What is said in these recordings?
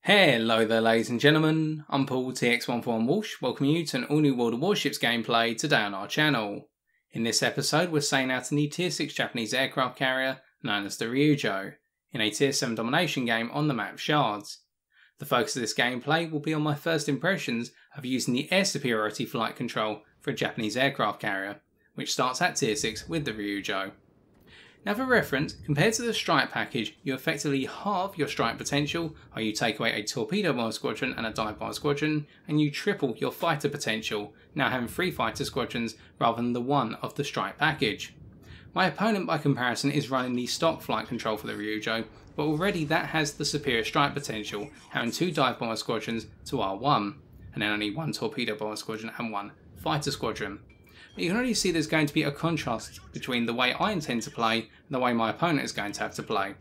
Hello there ladies and gentlemen, I'm Paul TX14 Walsh, welcoming you to an all new World of Warships gameplay today on our channel. In this episode we're sailing out in the Tier 6 Japanese aircraft carrier known as the Ryujo, in a Tier VII Domination game on the map Shards. The focus of this gameplay will be on my first impressions of using the Air Superiority Flight Control for a Japanese aircraft carrier, which starts at Tier 6 with the Ryujo. Now for reference, compared to the strike package, you effectively halve your strike potential, or you take away a torpedo bomber squadron and a dive bomber squadron, and you triple your fighter potential, now having 3 fighter squadrons rather than the 1 of the strike package. My opponent by comparison is running the stock flight control for the Ryujo, but already that has the superior strike potential, having 2 dive bomber squadrons to R1, and then only 1 torpedo bomber squadron and 1 fighter squadron. But you can already see there's going to be a contrast between the way I intend to play and the way my opponent is going to have to play.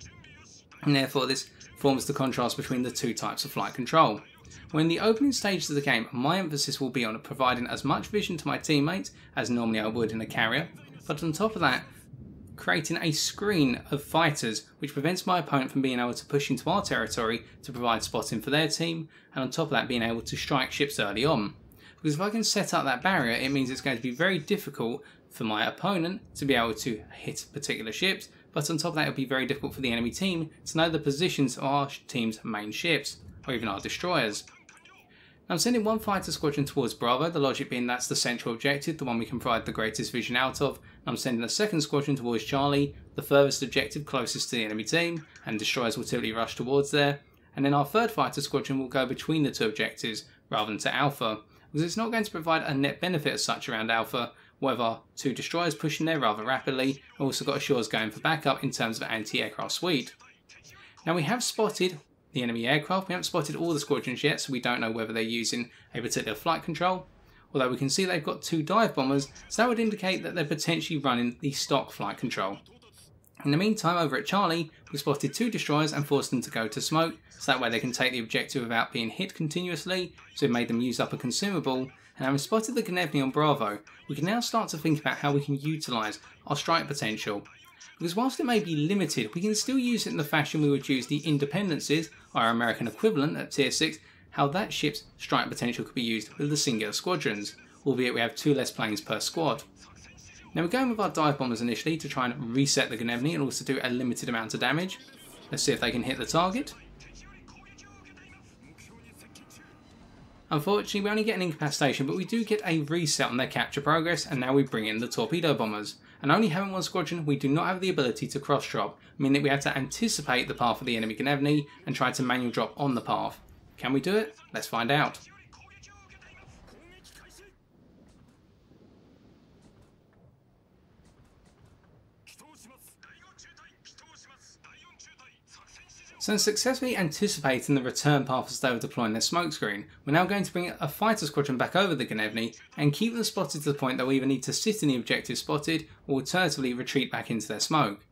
And therefore this forms the contrast between the 2 types of flight control. When in the opening stages of the game, my emphasis will be on providing as much vision to my teammates as normally I would in a carrier, but on top of that, creating a screen of fighters which prevents my opponent from being able to push into our territory to provide spotting for their team, and on top of that being able to strike ships early on. Because if I can set up that barrier, it means it's going to be very difficult for my opponent to be able to hit particular ships, but on top of that it'll be very difficult for the enemy team to know the positions of our team's main ships, or even our destroyers. Now I'm sending 1 fighter squadron towards Bravo, the logic being that's the central objective, the one we can provide the greatest vision out of, and I'm sending a 2nd squadron towards Charlie, the furthest objective closest to the enemy team, and destroyers will typically rush towards there, and then our 3rd fighter squadron will go between the 2 objectives rather than to Alpha, because it's not going to provide a net benefit as such around Alpha, whether 2 destroyers pushing there rather rapidly, and also got Shores going for backup in terms of anti-aircraft suite. Now we have spotted the enemy aircraft, we haven't spotted all the squadrons yet, so we don't know whether they're using a particular flight control, although we can see they've got 2 dive bombers, so that would indicate that they're potentially running the stock flight control. In the meantime, over at Charlie, we spotted 2 destroyers and forced them to go to smoke, so that way they can take the objective without being hit continuously, so we made them use up a consumable, and having spotted the Gnevny on Bravo, we can now start to think about how we can utilise our strike potential. Because whilst it may be limited, we can still use it in the fashion we would use the Independences, our American equivalent at Tier 6, how that ship's strike potential could be used with the singular squadrons, albeit we have 2 less planes per squad. Now we're going with our dive bombers initially to try and reset the Gnevny and also do a limited amount of damage. Let's see if they can hit the target. Unfortunately we only get an incapacitation, but we do get a reset on their capture progress, and now we bring in the torpedo bombers. And only having 1 squadron, we do not have the ability to cross drop, meaning that we have to anticipate the path of the enemy Gnevny and try to manual drop on the path. Can we do it? Let's find out. So in successfully anticipating the return path as they were deploying their smokescreen, we're now going to bring a fighter squadron back over the Gnevny and keep them spotted to the point that we either need to sit in the objective spotted or alternatively retreat back into their smoke.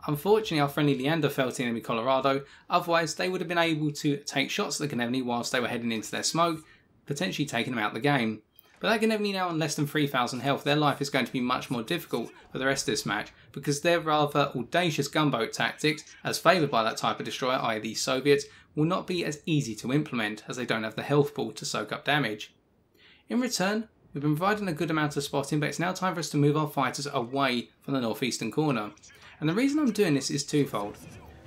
Unfortunately our friendly Leander fell to the enemy Colorado, otherwise they would have been able to take shots at the Gnevny whilst they were heading into their smoke, potentially taking them out of the game. But that Gnevny now on less than 3,000 health, their life is going to be much more difficult for the rest of this match, because their rather audacious gunboat tactics, as favoured by that type of destroyer, i.e. the Soviets, will not be as easy to implement, as they don't have the health pool to soak up damage. In return, we've been providing a good amount of spotting, but it's now time for us to move our fighters away from the northeastern corner. And the reason I'm doing this is twofold.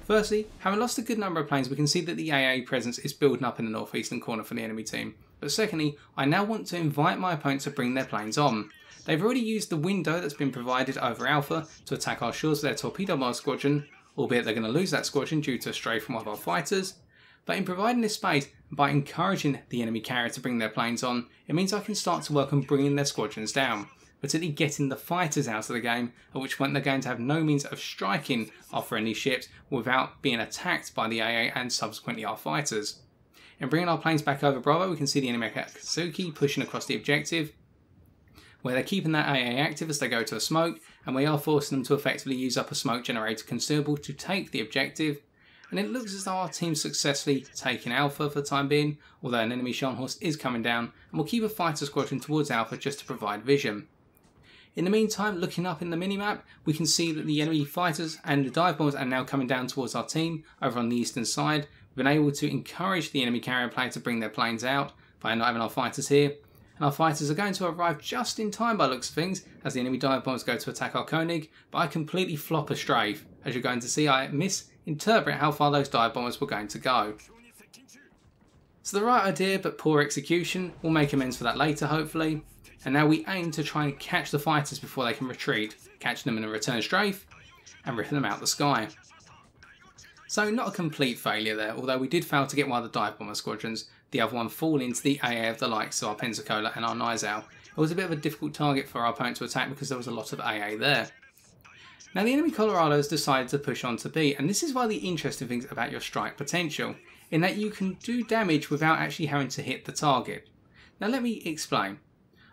Firstly, having lost a good number of planes, we can see that the AA presence is building up in the northeastern corner for the enemy team. But secondly, I now want to invite my opponent to bring their planes on. They've already used the window that's been provided over Alpha to attack our shores with their torpedo bomber squadron, albeit they're going to lose that squadron due to a stray from one of our fighters. But in providing this space, by encouraging the enemy carrier to bring their planes on, it means I can start to work on bringing their squadrons down, particularly getting the fighters out of the game, at which point they're going to have no means of striking our friendly ships without being attacked by the AA and subsequently our fighters. In bringing our planes back over Bravo, we can see the enemy Akatsuki pushing across the objective, where they're keeping that AA active as they go to a smoke, and we are forcing them to effectively use up a smoke generator consumable to take the objective. And it looks as though our team's successfully taken Alpha for the time being, although an enemy Scharnhorst is coming down, and we'll keep a fighter squadron towards Alpha just to provide vision. In the meantime, looking up in the minimap, we can see that the enemy fighters and the dive bombers are now coming down towards our team over on the eastern side, with We've been able to encourage the enemy carrier player to bring their planes out by not having our fighters here. And our fighters are going to arrive just in time by the looks of things as the enemy dive bombers go to attack our Koenig, but I completely flop a strafe. As you're going to see, I misinterpret how far those dive bombers were going to go. So the right idea but poor execution. We'll make amends for that later hopefully. And now we aim to try and catch the fighters before they can retreat, catch them in a return strafe and rip them out the sky. So not a complete failure there, although we did fail to get one of the dive bomber squadrons, the other one fall into the AA of the likes of our Pensacola and our Nizal. It was a bit of a difficult target for our opponent to attack because there was a lot of AA there. Now the enemy Colorados decided to push on to B, and this is one of the interesting things about your strike potential, in that you can do damage without actually having to hit the target. Now let me explain.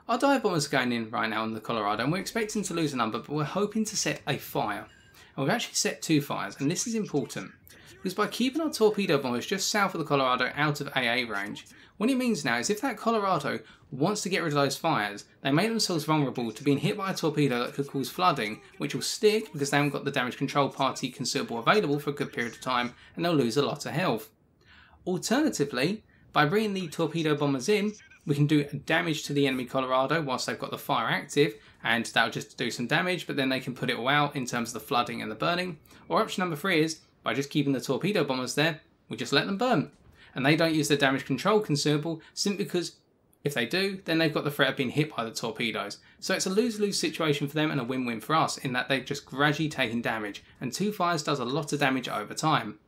Our dive bombers are going in right now on the Colorado and we're expecting to lose a number, but we're hoping to set a fire. And we've actually set 2 fires, and this is important because by keeping our torpedo bombers just south of the Colorado out of AA range, what it means now is if that Colorado wants to get rid of those fires, they make themselves vulnerable to being hit by a torpedo that could cause flooding, which will stick because they haven't got the damage control party consumable available for a good period of time, and they'll lose a lot of health. Alternatively, by bringing the torpedo bombers in, we can do damage to the enemy Colorado whilst they've got the fire active, and that'll just do some damage, but then they can put it all out in terms of the flooding and the burning. Or option number 3 is, by just keeping the torpedo bombers there, we just let them burn. And they don't use the damage control consumable, simply because if they do, then they've got the threat of being hit by the torpedoes. So it's a lose-lose situation for them and a win-win for us, in that they've just gradually taken damage, and 2 fires does a lot of damage over time.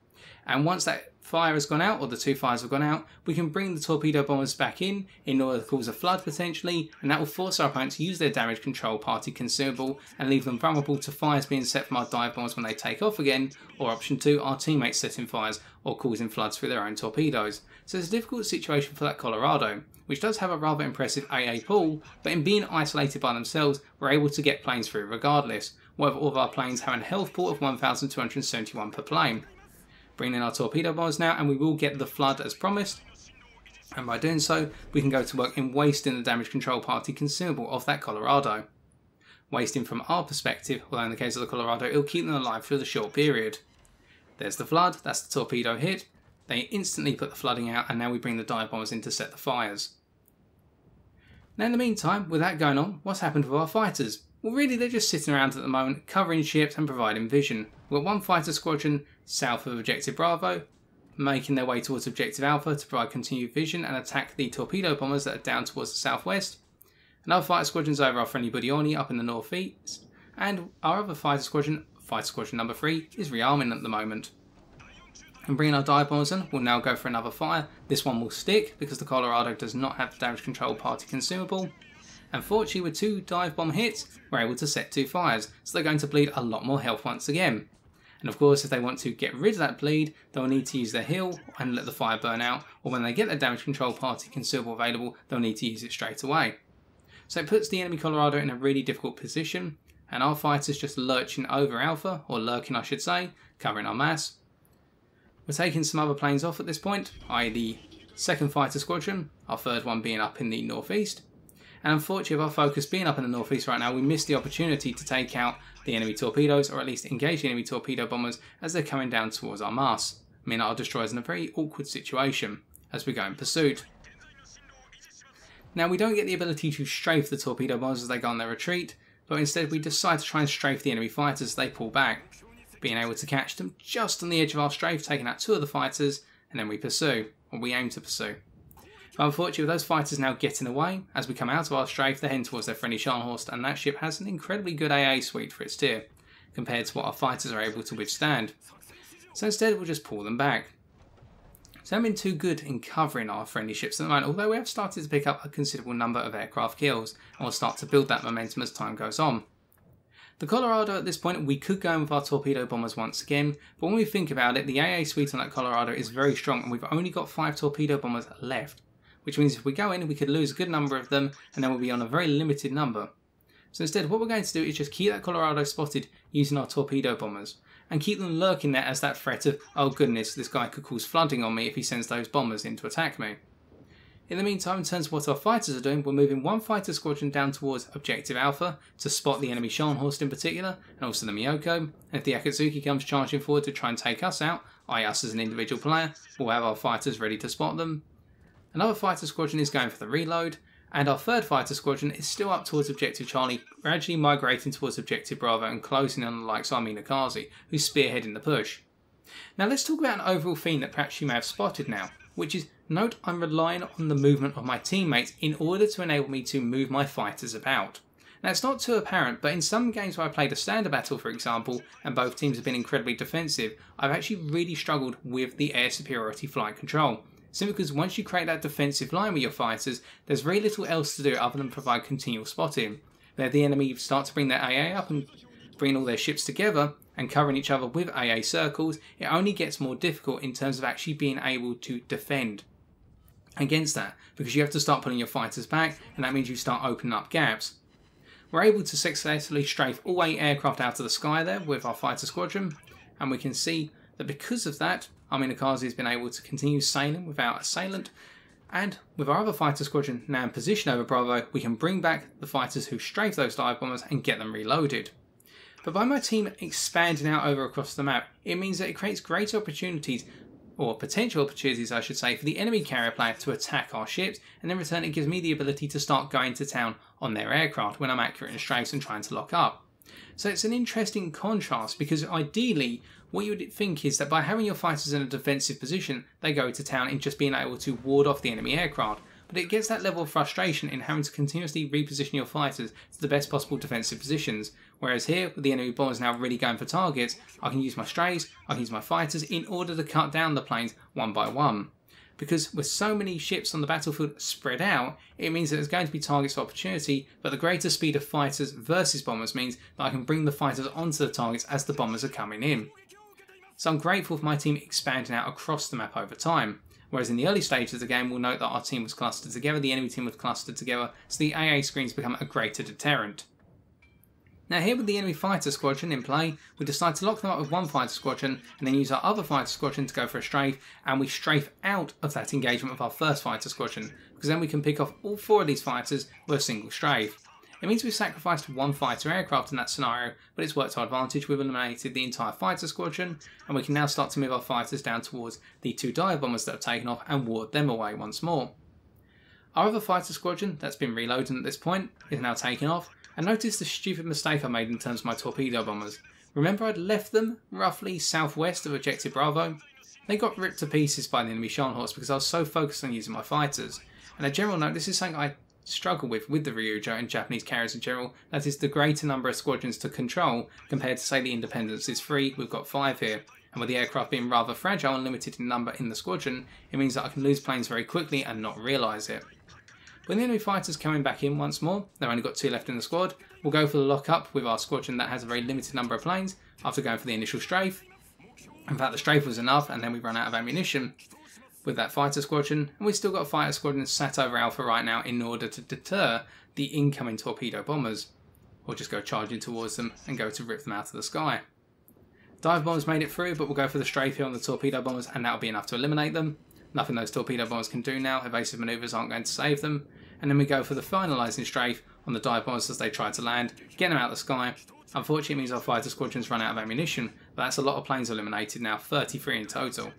And once that fire has gone out, or the 2 fires have gone out, we can bring the torpedo bombers back in order to cause a flood potentially, and that will force our opponents to use their damage control party consumable and leave them vulnerable to fires being set from our dive bombers when they take off again, or option 2, our teammates setting fires or causing floods through their own torpedoes. So it's a difficult situation for that Colorado, which does have a rather impressive AA pool, but in being isolated by themselves, we're able to get planes through regardless, with all of our planes having a health pool of 1,271 per plane. Bring in our torpedo bombers now, and we will get the flood as promised, and by doing so we can go to work in wasting the damage control party consumable of that Colorado. Wasting from our perspective, although in the case of the Colorado it'll keep them alive for the short period. There's the flood, that's the torpedo hit, they instantly put the flooding out, and now we bring the dive bombers in to set the fires. Now in the meantime, with that going on, what's happened with our fighters? Well really they're just sitting around at the moment, covering ships and providing vision. We've got 1 fighter squadron south of Objective Bravo, making their way towards Objective Alpha to provide continued vision and attack the torpedo bombers that are down towards the southwest. Another fighter squadron's over our friendly Budioni up in the northeast, and our other fighter squadron number 3, is rearming at the moment. And bringing our dive bombers in, we'll now go for another fire. This one will stick because the Colorado does not have the damage control party consumable. And fortunately with 2 dive bomb hits, we're able to set 2 fires, so they're going to bleed a lot more health once again. And of course if they want to get rid of that bleed, they'll need to use their heal and let the fire burn out, or when they get their damage control party consumable available, they'll need to use it straight away. So it puts the enemy Colorado in a really difficult position, and our fighters just lurching over Alpha, or lurking I should say, covering our mass. We're taking some other planes off at this point, i.e. the 2nd fighter squadron, our 3rd one being up in the northeast. And unfortunately with our focus being up in the northeast right now, we missed the opportunity to take out the enemy torpedoes, or at least engage the enemy torpedo bombers as they're coming down towards our mass. Meaning our destroyers in a very awkward situation as we go in pursuit. Now we don't get the ability to strafe the torpedo bombers as they go on their retreat, but instead we decide to try and strafe the enemy fighters as they pull back, being able to catch them just on the edge of our strafe, taking out 2 of the fighters, and then we pursue, or we aim to pursue. But unfortunately with those fighters now getting away, as we come out of our strafe they're heading towards their friendly Scharnhorst, and that ship has an incredibly good AA suite for its tier, compared to what our fighters are able to withstand. So instead we'll just pull them back. So haven't been too good in covering our friendly ships at the moment, although we have started to pick up a considerable number of aircraft kills, and we'll start to build that momentum as time goes on. The Colorado at this point, we could go in with our torpedo bombers once again, but when we think about it, the AA suite on that Colorado is very strong, and we've only got 5 torpedo bombers left, which means if we go in, we could lose a good number of them, and then we'll be on a very limited number. So instead, what we're going to do is just keep that Colorado spotted using our torpedo bombers, and keep them lurking there as that threat of, oh goodness, this guy could cause flooding on me if he sends those bombers in to attack me. In the meantime, in terms of what our fighters are doing, we're moving one fighter squadron down towards Objective Alpha to spot the enemy Scharnhorst in particular, and also the Miyoko. And if the Akatsuki comes charging forward to try and take us out, i.e. us as an individual player, we'll have our fighters ready to spot them. Another fighter squadron is going for the reload, and our third fighter squadron is still up towards Objective Charlie, gradually migrating towards Objective Bravo and closing on the likes of Aminakazi, who's spearheading the push. Now let's talk about an overall theme that perhaps you may have spotted now, which is, note I'm relying on the movement of my teammates in order to enable me to move my fighters about. Now it's not too apparent, but in some games where I played a standard battle for example, and both teams have been incredibly defensive, I've actually really struggled with the Air Superiority Flight Control. Simply because once you create that defensive line with your fighters, there's very little else to do other than provide continual spotting. Where the enemy start to bring their AA up and bring all their ships together and covering each other with AA circles, it only gets more difficult in terms of actually being able to defend against that, because you have to start pulling your fighters back, and that means you start opening up gaps. We're able to successfully strafe all 8 aircraft out of the sky there with our fighter squadron, and we can see that because of that, Aminakazi has been able to continue sailing without assailant, and with our other fighter squadron now in position over Bravo, we can bring back the fighters who strafe those dive bombers and get them reloaded. But by my team expanding out over across the map, it means that it creates greater opportunities, or potential opportunities I should say, for the enemy carrier player to attack our ships, and in return it gives me the ability to start going to town on their aircraft when I'm accurate in strafes and trying to lock up. So it's an interesting contrast, because ideally what you would think is that by having your fighters in a defensive position, they go to town in just being able to ward off the enemy aircraft. But it gets that level of frustration in having to continuously reposition your fighters to the best possible defensive positions. Whereas here, with the enemy bombers now really going for targets, I can use my strays, I can use my fighters in order to cut down the planes one by one. Because with so many ships on the battlefield spread out, it means that there's going to be targets of opportunity, but the greater speed of fighters versus bombers means that I can bring the fighters onto the targets as the bombers are coming in. So I'm grateful for my team expanding out across the map over time. Whereas in the early stages of the game, we'll note that our team was clustered together, the enemy team was clustered together, so the AA screens become a greater deterrent. Now here with the enemy fighter squadron in play, we decide to lock them up with one fighter squadron and then use our other fighter squadron to go for a strafe, and we strafe out of that engagement with our first fighter squadron, because then we can pick off all 4 of these fighters with a single strafe. It means we've sacrificed one fighter aircraft in that scenario, but it's worked to our advantage. We've eliminated the entire fighter squadron, and we can now start to move our fighters down towards the 2 dive bombers that have taken off and ward them away once more. Our other fighter squadron, that's been reloaded at this point, is now taken off, and notice the stupid mistake I made in terms of my torpedo bombers. Remember I'd left them roughly southwest of Objective Bravo? They got ripped to pieces by the enemy Scharnhorst because I was so focused on using my fighters. And a general note, this is something I struggle with the Ryujo and Japanese carriers in general, that is the greater number of squadrons to control compared to say the Independence is 3, we've got 5 here. And with the aircraft being rather fragile and limited in number in the squadron, it means that I can lose planes very quickly and not realise it. When the enemy fighters coming back in once more, they've only got 2 left in the squad, we'll go for the lock-up with our squadron that has a very limited number of planes after going for the initial strafe. In fact, the strafe was enough, and then we run out of ammunition with that fighter squadron, and we've still got a fighter squadron sat over Alpha right now in order to deter the incoming torpedo bombers, or just go charging towards them and go to rip them out of the sky. Dive bombers made it through, but we'll go for the strafe here on the torpedo bombers, and that'll be enough to eliminate them. Nothing those torpedo bombers can do now, evasive manoeuvres aren't going to save them. And then we go for the finalising strafe on the dive bombers as they try to land, get them out of the sky. Unfortunately, it means our fighter squadrons run out of ammunition, but that's a lot of planes eliminated now, 33 in total.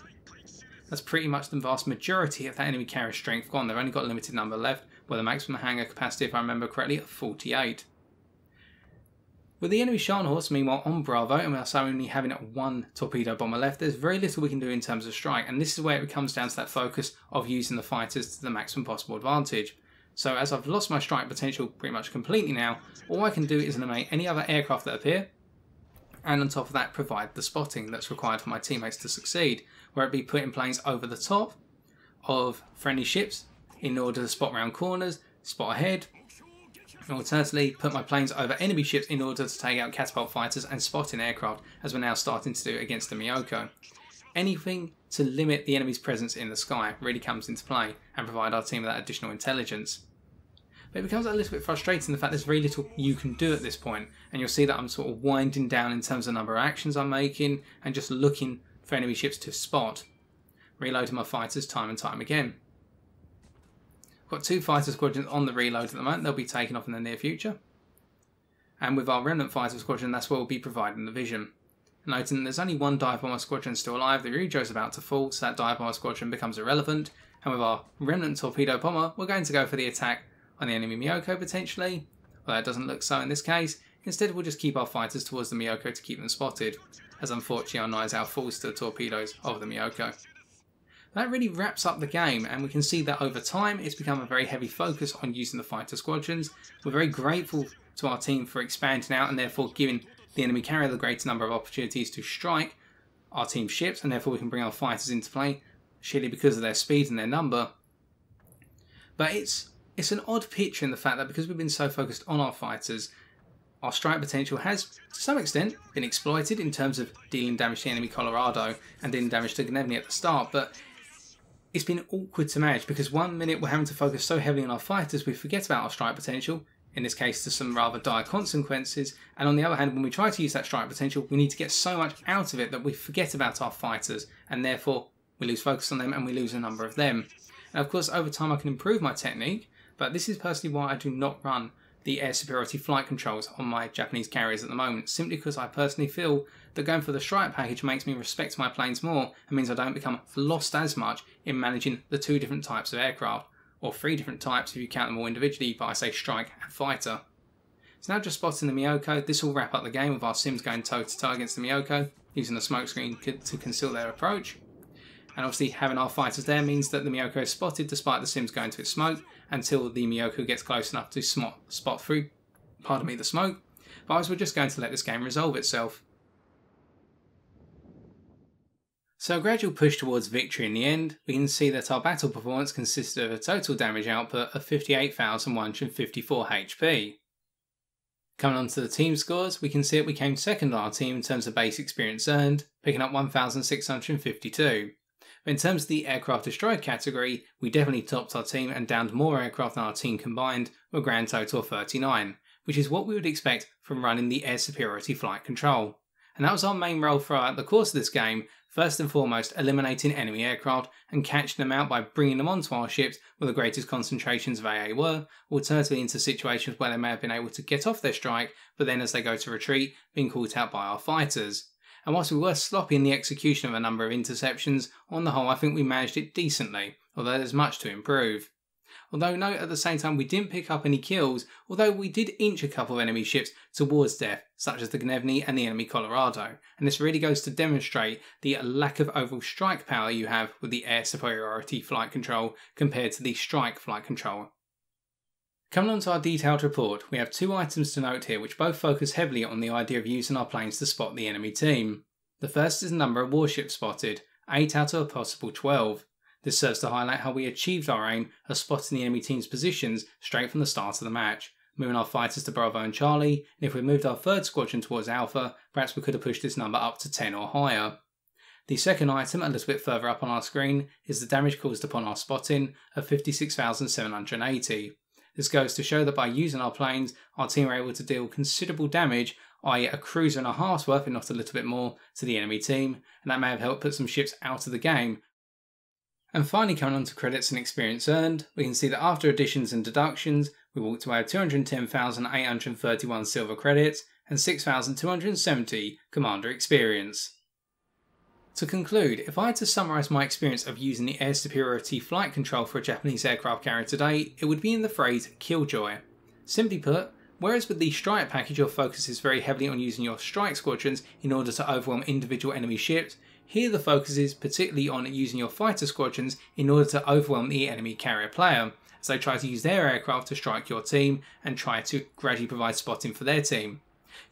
That's pretty much the vast majority of that enemy carrier strength gone. They've only got a limited number left, with a maximum hangar capacity, if I remember correctly, of 48. With the enemy Scharnhorst, meanwhile, on Bravo, and we're only having 1 torpedo bomber left, there's very little we can do in terms of strike, and this is where it comes down to that focus of using the fighters to the maximum possible advantage. So as I've lost my strike potential pretty much completely now, all I can do is eliminate any other aircraft that appear, and on top of that provide the spotting that's required for my teammates to succeed, where it be putting planes over the top of friendly ships in order to spot round corners, spot ahead, and alternatively put my planes over enemy ships in order to take out catapult fighters and spotting aircraft, as we're now starting to do against the Miyoko. Anything to limit the enemy's presence in the sky really comes into play and provide our team with that additional intelligence. But it becomes a little bit frustrating the fact there's very little you can do at this point, and you'll see that I'm sort of winding down in terms of the number of actions I'm making and just looking for enemy ships to spot, reloading my fighters time and time again. Got 2 fighter squadrons on the reload at the moment. They'll be taken off in the near future. And with our remnant fighter squadron, that's where we'll be providing the vision. Noting there's only 1 dive bomber squadron still alive. The Ryujo is about to fall, so that dive bomber squadron becomes irrelevant. And with our remnant torpedo bomber, we're going to go for the attack on the enemy Miyoko potentially. Although it doesn't look so in this case. Instead, we'll just keep our fighters towards the Miyoko to keep them spotted, as unfortunately our Nizao falls to the torpedoes of the Miyoko. That really wraps up the game, and we can see that over time it's become a very heavy focus on using the fighter squadrons. We're very grateful to our team for expanding out and therefore giving the enemy carrier the greater number of opportunities to strike our team's ships, and therefore we can bring our fighters into play, surely because of their speed and their number. But it's an odd picture in the fact that because we've been so focused on our fighters, our strike potential has, to some extent, been exploited in terms of dealing damage to the enemy Colorado and dealing damage to Gnevny at the start, but it's been awkward to manage because one minute we're having to focus so heavily on our fighters we forget about our strike potential, in this case to some rather dire consequences, and on the other hand when we try to use that strike potential we need to get so much out of it that we forget about our fighters and therefore we lose focus on them and we lose a number of them. And of course over time I can improve my technique, but this is personally why I do not run the Air Superiority Flight Controls on my Japanese carriers at the moment, simply because I personally feel that going for the strike package makes me respect my planes more and means I don't become lost as much in managing the 2 different types of aircraft, or 3 different types if you count them all individually, but I say strike and fighter. So now just spotting the Miyoko, this will wrap up the game with our Sims going toe to toe against the Miyoko, using the smoke screen to conceal their approach. And obviously having our fighters there means that the Miyoko is spotted despite the Sims going to its smoke until the Miyoko gets close enough to spot through the smoke. But we're just going to let this game resolve itself. So a gradual push towards victory in the end, we can see that our battle performance consisted of a total damage output of 58,154 HP. Coming on to the team scores, we can see that we came second on our team in terms of base experience earned, picking up 1,652. But in terms of the aircraft destroyed category, we definitely topped our team and downed more aircraft than our team combined, with a grand total of 39, which is what we would expect from running the Air Superiority Flight Control. And that was our main role throughout the course of this game, first and foremost eliminating enemy aircraft and catching them out by bringing them onto our ships where the greatest concentrations of AA were, alternatively into situations where they may have been able to get off their strike, but then as they go to retreat, being caught out by our fighters. And whilst we were sloppy in the execution of a number of interceptions, on the whole I think we managed it decently, although there's much to improve. Although note at the same time we didn't pick up any kills, although we did inch a couple of enemy ships towards death, such as the Gnevny and the enemy Colorado, and this really goes to demonstrate the lack of overall strike power you have with the Air Superiority Flight Control compared to the Strike Flight Control. Coming on to our detailed report, we have 2 items to note here which both focus heavily on the idea of using our planes to spot the enemy team. The first is the number of warships spotted, 8 out of a possible 12. This serves to highlight how we achieved our aim of spotting the enemy team's positions straight from the start of the match, moving our fighters to Bravo and Charlie, and if we moved our 3rd squadron towards Alpha, perhaps we could have pushed this number up to 10 or higher. The second item, a little bit further up on our screen, is the damage caused upon our spotting of 56,780. This goes to show that by using our planes, our team were able to deal considerable damage, i.e. a cruiser and a half's worth, if not a little bit more, to the enemy team, and that may have helped put some ships out of the game. And finally, coming on to credits and experience earned, we can see that after additions and deductions, we walked away with 210,831 silver credits and 6,270 commander experience. To conclude, if I had to summarise my experience of using the Air Superiority Flight Control for a Japanese aircraft carrier today, it would be in the phrase Killjoy. Simply put, whereas with the strike package your focus is very heavily on using your strike squadrons in order to overwhelm individual enemy ships, here the focus is particularly on using your fighter squadrons in order to overwhelm the enemy carrier player, as they try to use their aircraft to strike your team and try to gradually provide spotting for their team.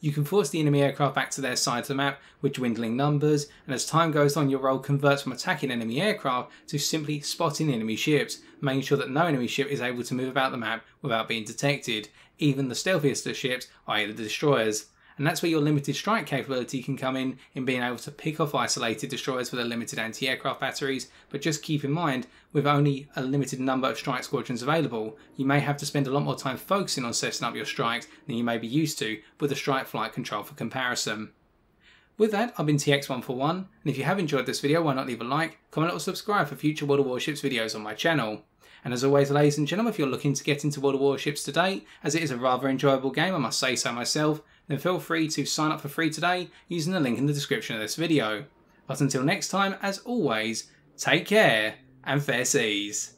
You can force the enemy aircraft back to their side of the map with dwindling numbers, and as time goes on your role converts from attacking enemy aircraft to simply spotting enemy ships, making sure that no enemy ship is able to move about the map without being detected, even the stealthiest of ships, i.e. the destroyers. And that's where your limited strike capability can come in being able to pick off isolated destroyers with a limited anti-aircraft batteries, but just keep in mind, with only a limited number of strike squadrons available, you may have to spend a lot more time focusing on setting up your strikes than you may be used to with the Strike Flight Control for comparison. With that, I've been TX141, and if you have enjoyed this video, why not leave a like, comment or subscribe for future World of Warships videos on my channel. And as always, ladies and gentlemen, if you're looking to get into World of Warships today, as it is a rather enjoyable game, I must say so myself, then feel free to sign up for free today using the link in the description of this video. But until next time, as always, take care and fair seas.